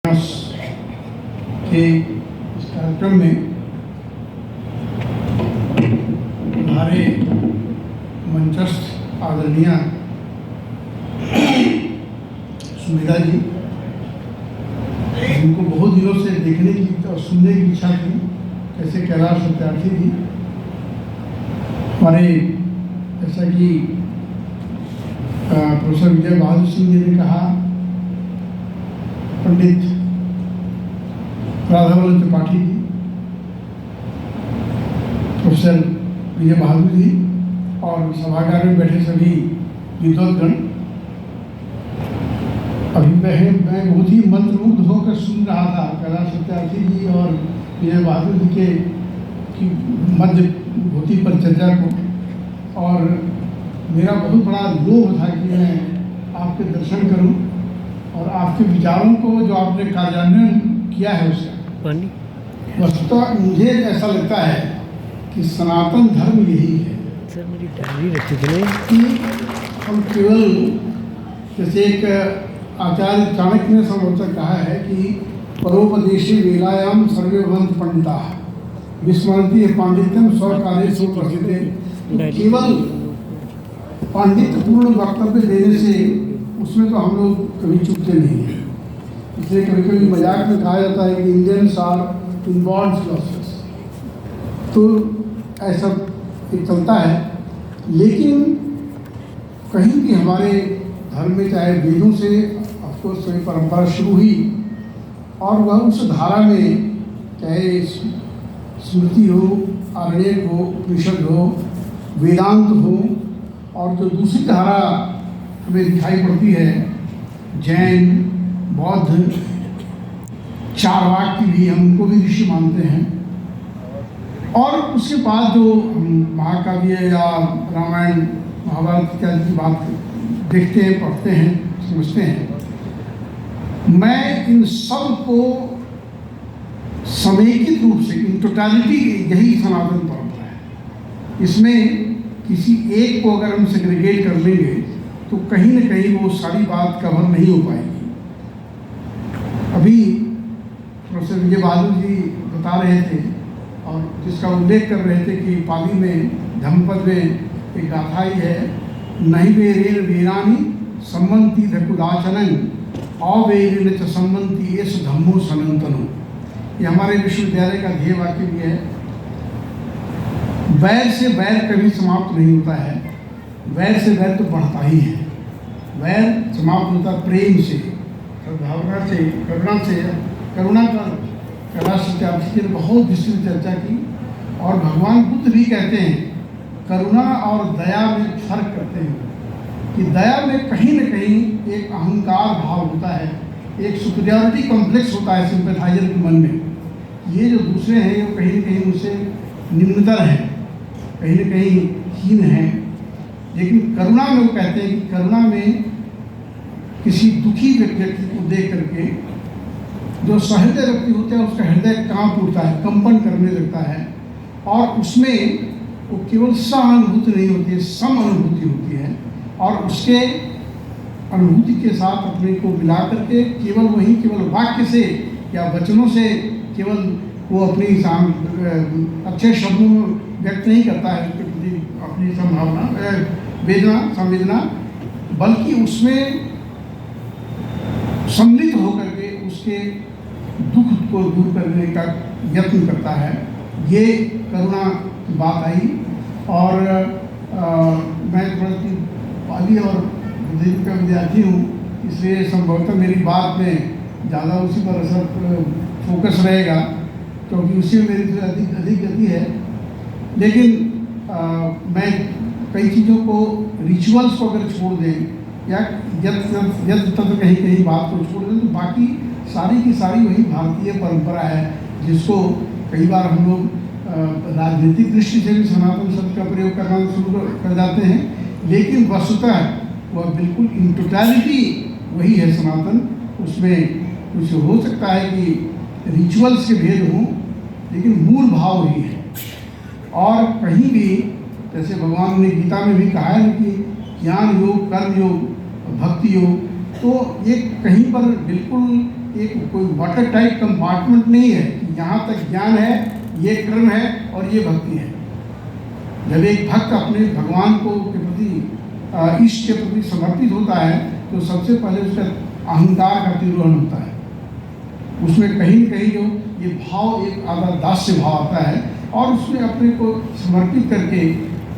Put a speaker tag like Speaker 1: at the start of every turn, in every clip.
Speaker 1: के इस कार्यक्रम में हमारे मंचस्थ आदरणीय सुमिता जी, जिनको बहुत दिनों से देखने की और सुनने की इच्छा थी, कैसे कैलाश सत्यार्थी जी हमारे, जैसा कि प्रोफेसर विजय बहादुर सिंह जी ने कहा, पंडित राधावल्लभ त्रिपाठी जी, प्रोफेसर विजय बहादुर जी और सभागार में बैठे सभी विद्वद्गण, अभी मैं बहुत ही मंत्रमुग्ध होकर सुन रहा था कैलाश सत्यार्थी जी और विजय बहादुर जी के की मध्य भूति पर चर्चा को, और मेरा बहुत बड़ा लोभ था कि मैं आपके दर्शन करूं और आपके विचारों को जो आपने कार्यान्वयन किया है उसका। वस्तुतः मुझे ऐसा लगता है कि सनातन धर्म यही है।
Speaker 2: सर मेरी डायरी रखी थी
Speaker 1: कि हम केवल, जैसे एक आचार्य चाणक्य ने संभवतः कहा है कि परोपदेशे वेलायाम सर्वे भवन्ति पंडिताः विस्मरन्ति पांडित्यम स्वकार्येषु प्रसिद्धे। केवल पांडित्यपूर्ण वक्तव्य देने से उसमें तो हम लोग कभी चूकते नहीं हैं। इसलिए कभी कभी मजाक में कहा जाता है कि इंडियंस आर इनबॉर्न फिलोसफर्स, तो ऐसा एक चलता है। लेकिन कहीं भी हमारे धर्म में, चाहे वेदों से ऑफकोर्स कोई परंपरा शुरू हुई, और वह उस धारा में चाहे स्मृति हो, आरण्यक हो, उपनिषद हो, वेदांत हो, और जो दूसरी धारा हमें दिखाई पड़ती है जैन, बौद्ध, चारवाक की भी, हम उनको भी ऋषि मानते हैं। और उसके बाद जो महाकाव्य या रामायण महाभारत इत्यादि की बात देखते हैं, पढ़ते हैं, समझते हैं, मैं इन सब को समेकित रूप से, इन टोटालिटी, यही सनातन परंपरा है। इसमें किसी एक को अगर हम सेग्रीगेट कर लेंगे तो कहीं न कहीं वो सारी बात कवर नहीं हो पाएगी। अभी प्रोफेसर विजय बहादुर जी बता रहे थे और जिसका उल्लेख कर रहे थे कि पाली में धम्मपद में एक गाथा ही है, नहीं वेरेण वीरानी सम्मन्ति धकुदाचनन अवेरेण च सम्मन्ति एष धम्मो सनातनो। ये हमारे विश्वविद्यालय का ध्येय वाक्य भी है। वैर से वैर कभी समाप्त नहीं होता है, वैर से वैर तो बढ़ता ही है। वैर समाप्त होता प्रेम से, सद्भावना से, करुणा कर। कैलाश सत्यार्थी जी ने बहुत विस्तृत चर्चा की, और भगवान बुद्ध भी कहते हैं करुणा और दया में फर्क करते हैं कि दया में कहीं न कहीं एक अहंकार भाव होता है, एक सुपीरियरिटी कॉम्प्लेक्स होता है सिंपैथाइजर के मन में। ये जो दूसरे हैं वो कहीं न कहीं उनसे निम्नतर हैं, कहीं न कहीं हीन हैं। लेकिन करुणा में वो कहते हैं कि करुणा में किसी दुखी व्यक्ति को देख करके जो सहृदय व्यक्ति होता है उसका हृदय कांप उठता है, कंपन करने लगता है, और उसमें वो केवल सहानुभूति नहीं होती है, सम अनुभूति होती है, और उसके अनुभूति के साथ अपने को मिला करके केवल वाक्य से या वचनों से केवल वो अपनी अच्छे शब्दों में व्यक्त नहीं करता है उसके प्रति अपनी संभावना, वेदना, संवेदना, बल्कि उसमें सम्मिलित होकर के उसके दुख को दूर करने का यत्न करता है। ये करुणा की बात आई। और मैं पाली और बुद्धिज्म का विद्यार्थी हूँ, इसलिए संभवतः मेरी बात में ज़्यादा उसी पर असर फोकस रहेगा, क्योंकि उसी में मेरी अधिक गति है। लेकिन मैं कई चीज़ों को, रिचुअल्स को अगर छोड़ दें या यद तत्व कहीं बात को छोड़ दें, तो बाकी सारी की सारी वही भारतीय परंपरा है, जिसको कई बार हम लोग राजनीतिक दृष्टि से भी सनातन शब्द का प्रयोग करना शुरू कर जाते हैं। लेकिन वस्तुतः वह बिल्कुल इन टोटलिटी वही है सनातन। उसमें कुछ हो सकता है कि रिचुअल्स के भेद हों, लेकिन मूल भाव वही है। और कहीं भी, जैसे भगवान ने गीता में भी कहा है कि ज्ञान योग, कर्म योग, भक्ति योग, तो ये कहीं पर बिल्कुल एक कोई वाटर टाइप कंपार्टमेंट नहीं है कि यहाँ तक ज्ञान है, ये कर्म है और ये भक्ति है। जब एक भक्त अपने भगवान को के प्रति इष्ट के प्रति समर्पित होता है तो सबसे पहले उसका अहंकार का तिरोहन होता है। उसमें कहीं न कहीं जो ये भाव, एक आधा दास्य भाव आता है और उसमें अपने को समर्पित करके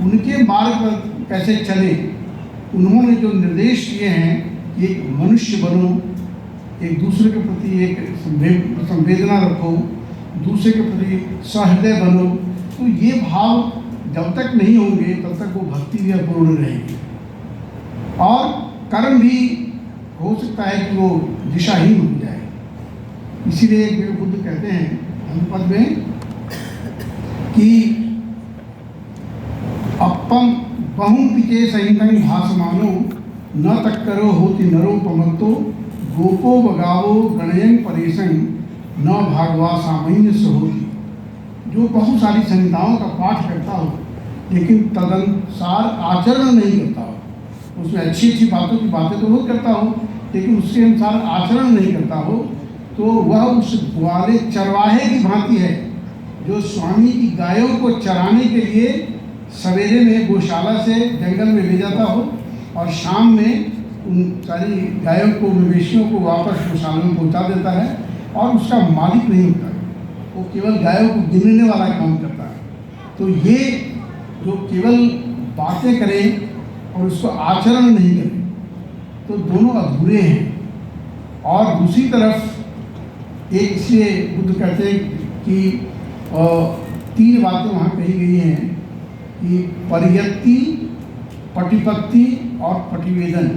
Speaker 1: उनके मार्ग पर कैसे चले। उन्होंने जो निर्देश दिए हैं कि एक मनुष्य बनो, एक दूसरे के प्रति एक संवेदना रखो, दूसरे के प्रति सहृदय बनो, तो ये भाव जब तक नहीं होंगे तब तक वो भक्ति भी अपूर्ण रहेगी और कर्म भी हो सकता है कि वो दिशाहीन हो जाए। इसीलिए बुद्ध कहते हैं धम्मपद में कि अपम बहु पिचे संहितं भासमानो न तक्करो होति नरोपमत्तो गोपो बगावो गणयं परेशं न भागवा सामान्य होती। जो बहुत सारी संहिताओं का पाठ करता हो लेकिन तदनुसार आचरण नहीं करता हो, उसमें अच्छी अच्छी बातों की बातें तो बहुत करता हो लेकिन उसके अनुसार आचरण नहीं करता हो, तो वह उस ग्वाले चरवाहे की भांति है जो स्वामी की गायों को चराने के लिए सवेरे में गौशाला से जंगल में ले जाता हो और शाम में उन सारी गायों को, मवेशियों को वापस गौशाला में पहुंचा देता है और उसका मालिक नहीं होता है, वो केवल गायों को गिनने वाला काम करता है। तो ये जो केवल बातें करें और उसको आचरण नहीं करें तो दोनों अधूरे हैं। और दूसरी तरफ एक, इसलिए बुद्ध कहते हैं कि 3 बातें वहाँ कही गई हैं कि परियत्ति, पटिपत्ति और पटिवेदन।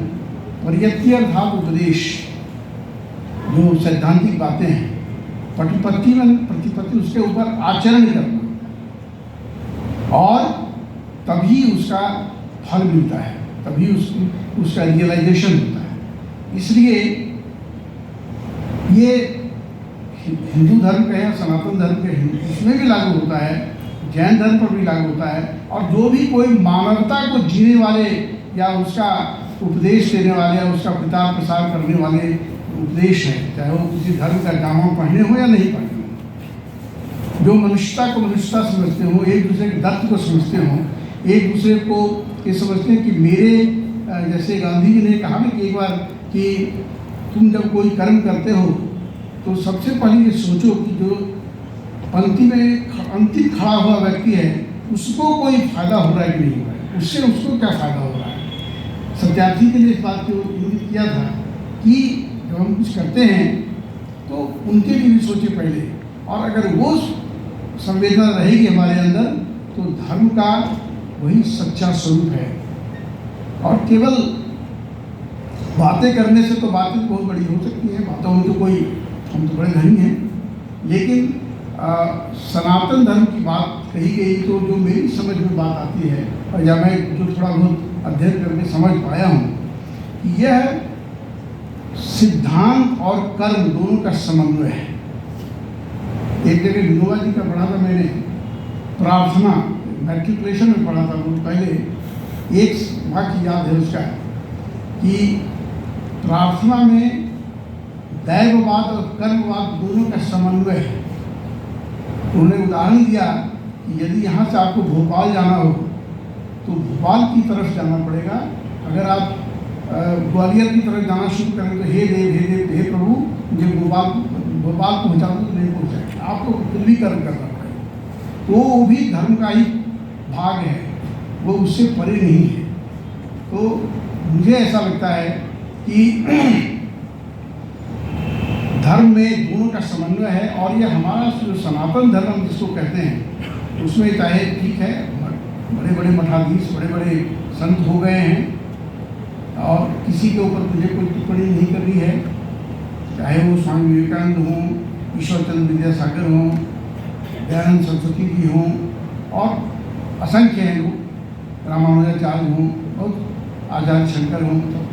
Speaker 1: परियत्ति अर्थात उपदेश, जो सैद्धांतिक बातें हैं। पटिपत्ति में प्रतिपत्ति, उसके ऊपर आचरण करना और तभी उसका फल मिलता है, तभी उसका रियलाइजेशन होता है। इसलिए ये हिंदू धर्म के या सनातन धर्म के इसमें भी लागू होता है, जैन धर्म पर भी लागू होता है। और जो भी कोई मानवता को जीने वाले या उसका उपदेश देने वाले या उसका प्रचार प्रसार करने वाले उपदेश है, चाहे वो किसी धर्म का जामा पहने हो या नहीं पहने हो, जो मनुष्यता को मनुष्यता समझते हो, एक दूसरे के दत्त को समझते हो, एक दूसरे को ये समझते हैं कि मेरे, जैसे गांधी जी ने कहा ना कि एक बार कि तुम जब कोई कर्म करते हो तो सबसे पहले ये सोचो कि जो पंक्ति में अंतिम खड़ा हुआ व्यक्ति है उसको कोई फायदा हो रहा है कि नहीं हो रहा है, उससे उसको क्या फायदा हो रहा है। सत्यार्थी के लिए इस बात को इंगित किया था कि जब हम कुछ करते हैं तो उनके लिए भी सोचे पहले, और अगर वो संवेदना रहेगी हमारे अंदर तो धर्म का वही सच्चा स्वरूप है। और केवल बातें करने से तो बातें बहुत बड़ी हो सकती हैं, बातों में तो कोई, हम तो बड़े धनी हैं, लेकिन सनातन धर्म की बात कही गई तो जो मेरी समझ में बात आती है और या मैं जो थोड़ा बहुत अध्ययन करके समझ पाया हूँ, यह सिद्धांत और कर्म दोनों का समन्वय है। एक जगह विनोबा जी का पढ़ा था मैंने, प्रार्थना, मैट्रिकुलेशन में पढ़ा था बहुत पहले, एक वाक्य याद है उसका कि प्रार्थना में दैववाद और कर्मवाद दोनों का समन्वय है। उन्होंने उदाहरण दिया कि यदि यहाँ से आपको भोपाल जाना हो तो भोपाल की तरफ जाना पड़ेगा, अगर आप ग्वालियर की तरफ जाना शुरू करें तो हे देव हे प्रभु मुझे भोपाल पहुँचा दो, नहीं पहुँचाएगा, आपको कुछ भी कर्म करना पड़ेगा। तो वो भी धर्म का ही भाग है, वो उससे परे नहीं है। तो मुझे ऐसा लगता है कि धर्म में दोनों का समन्वय है। और ये हमारा जो सनातन धर्म जिसको कहते हैं उसमें चाहे ठीक है बड़े बड़े मठाधीश, बड़े बड़े संत हो गए हैं और किसी के ऊपर मुझे कोई टिप्पणी नहीं करनी है, चाहे वो स्वामी विवेकानंद हों, ईश्वरचंद्र विद्यासागर हों, दयानंद सरस्वती जी हों और असंख्य हैं लोग, रामानुजाचार्य हों और आचार्य शंकर हों, तो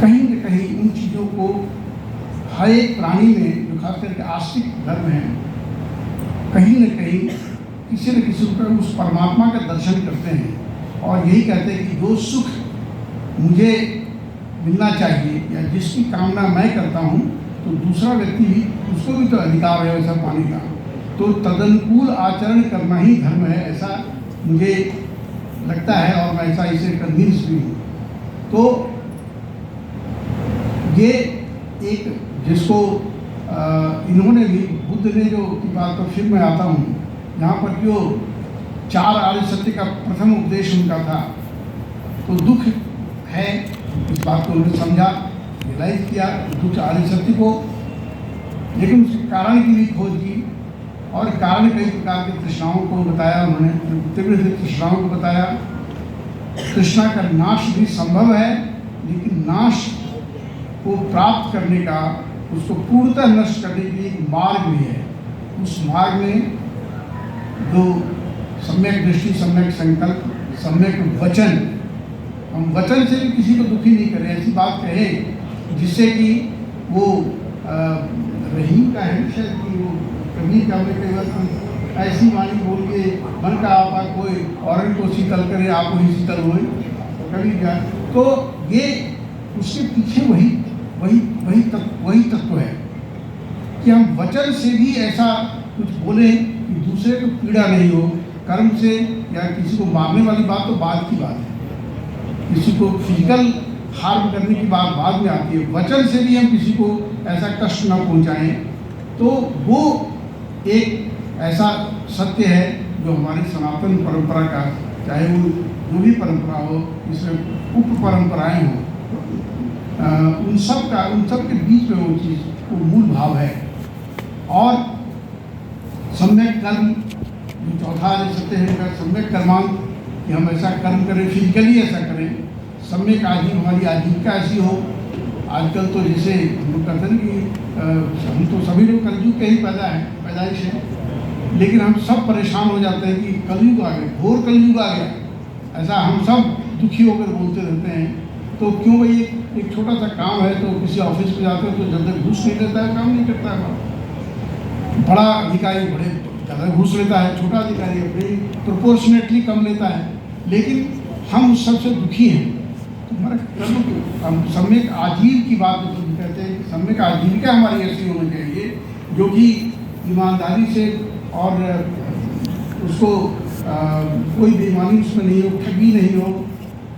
Speaker 1: कहीं न कहीं उन चीज़ों को हर एक प्राणी में, जो खास करके आस्तिक धर्म है, कहीं न कहीं किसी न किसी रूप उस परमात्मा का दर्शन करते हैं और यही कहते हैं कि जो सुख मुझे मिलना चाहिए या जिसकी कामना मैं करता हूँ तो दूसरा व्यक्ति भी, उसको भी तो अधिकार है वैसा पाने का। तो तदनुकूल आचरण करना ही धर्म है, ऐसा मुझे लगता है और मैं ऐसा इसे कन्विंस भी हूँ। तो ये एक जिसको इन्होंने भी, बुद्ध ने जो की बात पर फिर मैं आता हूँ, यहाँ पर जो 4 आर्य सत्य का प्रथम उपदेश उनका था, तो दुख है इस बात को उन्होंने समझा, रियलाइज किया दुख आर्य सत्य को, लेकिन उसके कारण की भी खोज की और कारण कई प्रकार के तृष्णाओं को बताया उन्होंने, तीव्र तृष्णाओं को बताया। तृष्णा का नाश भी संभव है, लेकिन नाश को प्राप्त करने का, उसको पूर्णतः नष्ट करने के लिए एक मार्ग भी है। उस मार्ग में जो सम्यक दृष्टि, सम्यक संकल्प, सम्यक वचन, हम वचन से भी किसी को दुखी नहीं करें, ऐसी बात कहें जिससे कि वो रहीम का है शायद कि वो कभी कभी ऐसी वाणी बोल के मन का आपा कोई और को शीतल करे, आप वही शीतल हुए कभी क्या। तो ये उसके पीछे वही तत्व है कि हम वचन से भी ऐसा कुछ बोले कि दूसरे को पीड़ा नहीं हो। कर्म से या किसी को मारने वाली बात तो बाद की बात है, किसी को फिजिकल हार्म करने की बात बाद में आती है। वचन से भी हम किसी को ऐसा कष्ट न पहुंचाएं, तो वो एक ऐसा सत्य है जो हमारी सनातन परंपरा का, चाहे वो जो भी परंपरा हो, इसमें उप परंपराएं हों, उन सब के बीच में वो चीज़, वो मूल भाव है। और सम्यक कर्म, जो चौथा आर्य सत्य है उनका सम्यक कर्मांग, कि हम ऐसा कर्म करें, फिजिकली ऐसा करें। सम्यक आजीव, हमारी आजीविका ऐसी हो। आजकल तो जैसे हम लोग कहते हैं कि हम तो सभी लोग कलयुग के ही पैदाइश है, लेकिन हम सब परेशान हो जाते हैं कि कलयुग आ गया, घोर कलयुग आ गया, ऐसा हम सब दुखी होकर बोलते रहते हैं। तो क्यों भाई, एक छोटा सा काम है तो किसी ऑफिस में जाते हैं तो जब तक घूस नहीं लेता है, काम नहीं करता है। बड़ा अधिकारी बड़े ज़्यादा घूस लेता है, छोटा अधिकारी अपनी प्रोपोर्शनेटली कम लेता है, लेकिन हम उस सबसे दुखी हैं। तो हमारा कर्म, हम सम्यक आजीव की बात तो कहते हैं कि सम्यक आजीविका हमारी ऐसी होनी चाहिए जो कि ईमानदारी से, और उसको कोई बेईमानी उसमें नहीं हो, ठगी नहीं हो,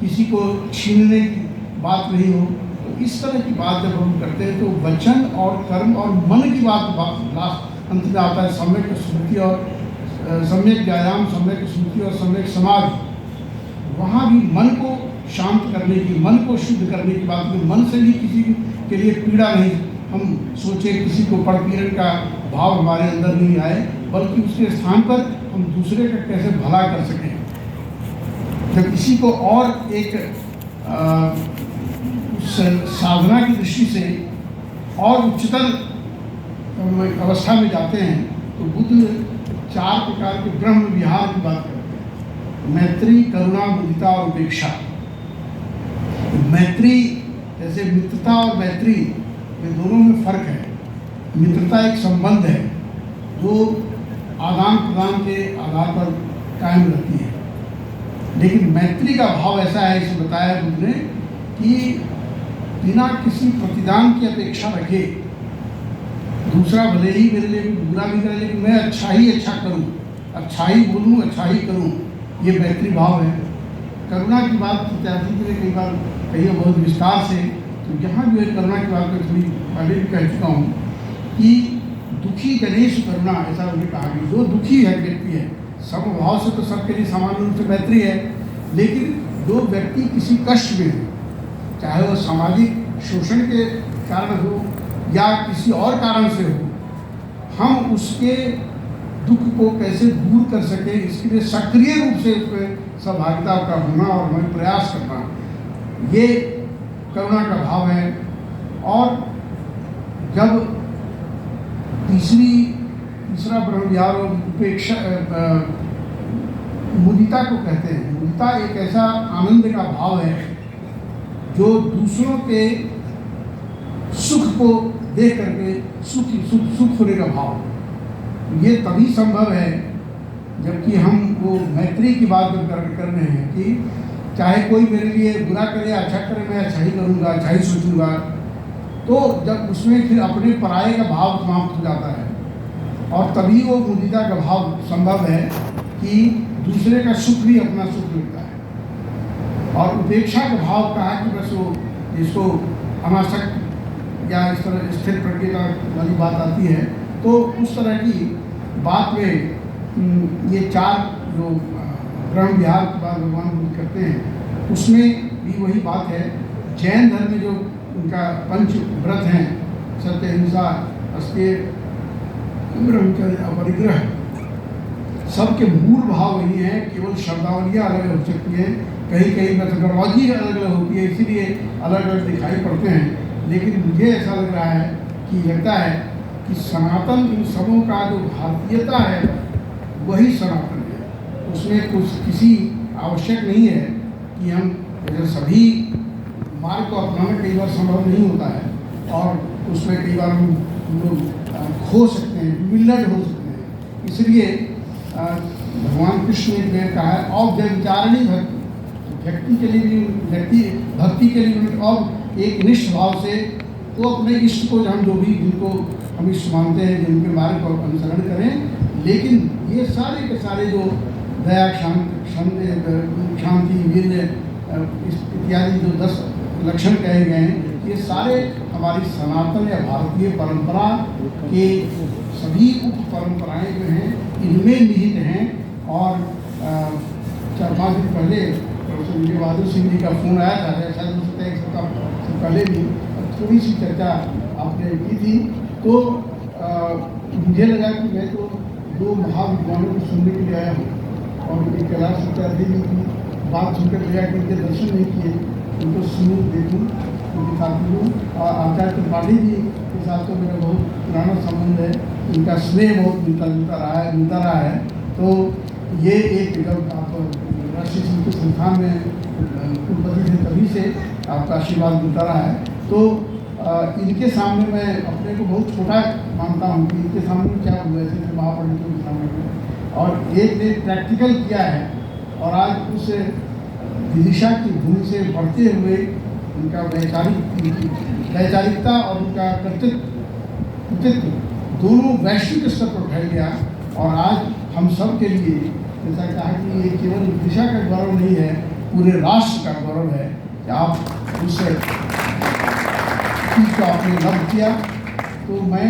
Speaker 1: किसी को छीनने की बात नहीं हो। तो इस तरह की बात जब हम करते हैं तो वचन और कर्म और मन की बात लास्ट अंत में आता है। सम्यक स्मृति और सम्यक व्यायाम, सम्यक स्मृति और सम्यक समाधि, वहाँ भी मन को शांत करने की, मन को शुद्ध करने की बात में, मन से भी किसी के लिए पीड़ा नहीं हम सोचे, किसी को पड़पीड़न का भाव हमारे अंदर नहीं आए, बल्कि उसके स्थान पर हम दूसरे का कैसे भला कर सकें। जब किसी को और एक साधना की दृष्टि से और उच्चतर अवस्था में जाते हैं तो बुद्ध 4 प्रकार के ब्रह्म विहार की बात करते हैं। मैत्री, करुणा, मुदिता और उपेक्षा। मैत्री, जैसे मित्रता और मैत्री, ये दोनों में फर्क है। मित्रता एक संबंध है जो आदान प्रदान के आधार पर कायम रहती है, लेकिन मैत्री का भाव ऐसा है, इसे बताया बुद्ध ने, कि बिना किसी प्रतिदान की अपेक्षा रखे, दूसरा भले ही मेरे लिए बुरा भी करे लेकिन मैं अच्छा करूं, अच्छा ही बोलूं, अच्छा ही करूं, ये मैत्री भाव है। करुणा की बात त्यागी के लिए कई बार कही है बहुत विस्तार से, तो यहाँ जो है करुणा की बात मैं थोड़ी पहले भी कह चुका हूँ कि दुखी गणेश करुणा, ऐसा उन्हें कहा कि जो दुखी है व्यक्ति है, समभाव से तो सबके लिए सामान्य रूप से मैत्री है, लेकिन जो व्यक्ति किसी कष्ट में है, चाहे वो सामाजिक शोषण के कारण हो या किसी और कारण से हो, हम उसके दुख को कैसे दूर कर सके, इसके लिए सक्रिय रूप से उसमें सहभागिता का होना और हमें प्रयास करना, ये करुणा का भाव है। और जब तीसरा ब्रह्म विहार और उपेक्षा, मुदिता को कहते हैं। मुदिता एक ऐसा आनंद का भाव है जो दूसरों के सुख को देख करके सुख होने का भाव। ये तभी संभव है जबकि हम वो मैत्री की बात कर रहे हैं कि चाहे कोई मेरे लिए बुरा करे अच्छा करे, मैं अच्छा ही करूँगा, अच्छा ही सोचूंगा। तो जब उसमें फिर अपने पराये का भाव समाप्त हो जाता है, और तभी वो मुदिता का भाव संभव है कि दूसरे का सुख भी अपना सुख लगता है। और उपेक्षा का भाव कहा कि बस वो जिसको अनासक्त या इस तरह स्थिर प्रज्ञता वाली बात आती है, तो उस तरह की बात में ये चार जो ब्रह्म विहार की बात भगवान बुद्ध करते हैं, उसमें भी वही बात है। जैन धर्म में जो उनका पंच व्रत हैं, सत्य, अहिंसा, अस्तेय, ब्रह्मचर्य, अपरिग्रह, सबके मूल भाव वही हैं। केवल शब्दावलियाँ अलग अलग हो सकती हैं, कहीं कहीं मेथोडोलॉजी अलग अलग होती है, इसीलिए अलग अलग दिखाई पड़ते हैं। लेकिन मुझे ऐसा लग रहा है कि लगता है कि सनातन इन सबों का जो भारतीयता है वही सनातन है। उसमें कुछ किसी आवश्यक नहीं है कि हम जैसे सभी मार्ग को अपनाना कई बार संभव नहीं होता है, और उसमें कई बार हम लोग खो सकते हैं, विमिल्लड हो सकते हैं। इसलिए भगवान कृष्ण ने कहा है औपचारिणी भक्ति, व्यक्ति के लिए भी, व्यक्ति भक्ति के लिए भी और एक निष्ठ भाव से वो अपने इष्ट को, हम जो भी जिनको हम इष्ट मानते हैं, जिनके मार्ग को अनुसरण करें। लेकिन ये सारे के सारे जो दया, शांति, वीर्य इत्यादि जो 10 लक्षण कहे गए हैं, ये सारे हमारी सनातन या भारतीय परंपरा के सभी उप परंपराएँ जो हैं इनमें निहित हैं। और 4-5 दिन पहले प्रोफेसर विजय बहादुर सिंह जी का फ़ोन आया था, शायद हो सकता है एक सप्ताह से पहले भी थोड़ी सी चर्चा आपने की थी। तो मुझे लगा कि मैं तो 2 महाविद्वानों को सुनने के लिए आया हूँ, और एक कैलाश सत्यार्थी जी की बात सुनकर लगा कि उनके दर्शन नहीं किए, उनको सुनूँ, देखूँ, उनके साथ मिलूँ। और आचार्य त्रिपाठी जी के साथ तो मेरा बहुत पुराना संबंध है, उनका स्नेह बहुत मिलता रहा है। तो ये एक जब आप राष्ट्रीय संस्कृत संस्थान में कुलपति थे तभी से आपका आशीर्वाद मिलता रहा है। तो इनके सामने मैं अपने को बहुत छोटा मानता हूँ कि इनके सामने क्या हुआ, ऐसे महापंडितों के सामने, और एक ने प्रैक्टिकल किया है। और आज उस विदिशा की भूमि से बढ़ते हुए उनका वैचारिकता और उनका कृतित्व दोनों वैश्विक स्तर पर फैल गया। और आज हम सब के लिए जैसा कहा कि ये केवल विदिशा का गौरव नहीं है, पूरे राष्ट्र का गौरव है कि आप उस चीज़ को आपने लब्ध किया। तो मैं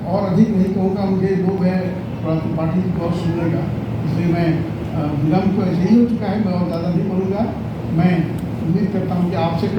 Speaker 1: और अधिक नहीं कहूँगा, मुझे लोग है पार्टी की बहुत सुनने का, इसलिए मैं विलम्ब तो ऐसे ही हो चुका है, मैं और ज़्यादा नहीं बोलूँगा। मैं उम्मीद करता हूँ कि आपसे कुछ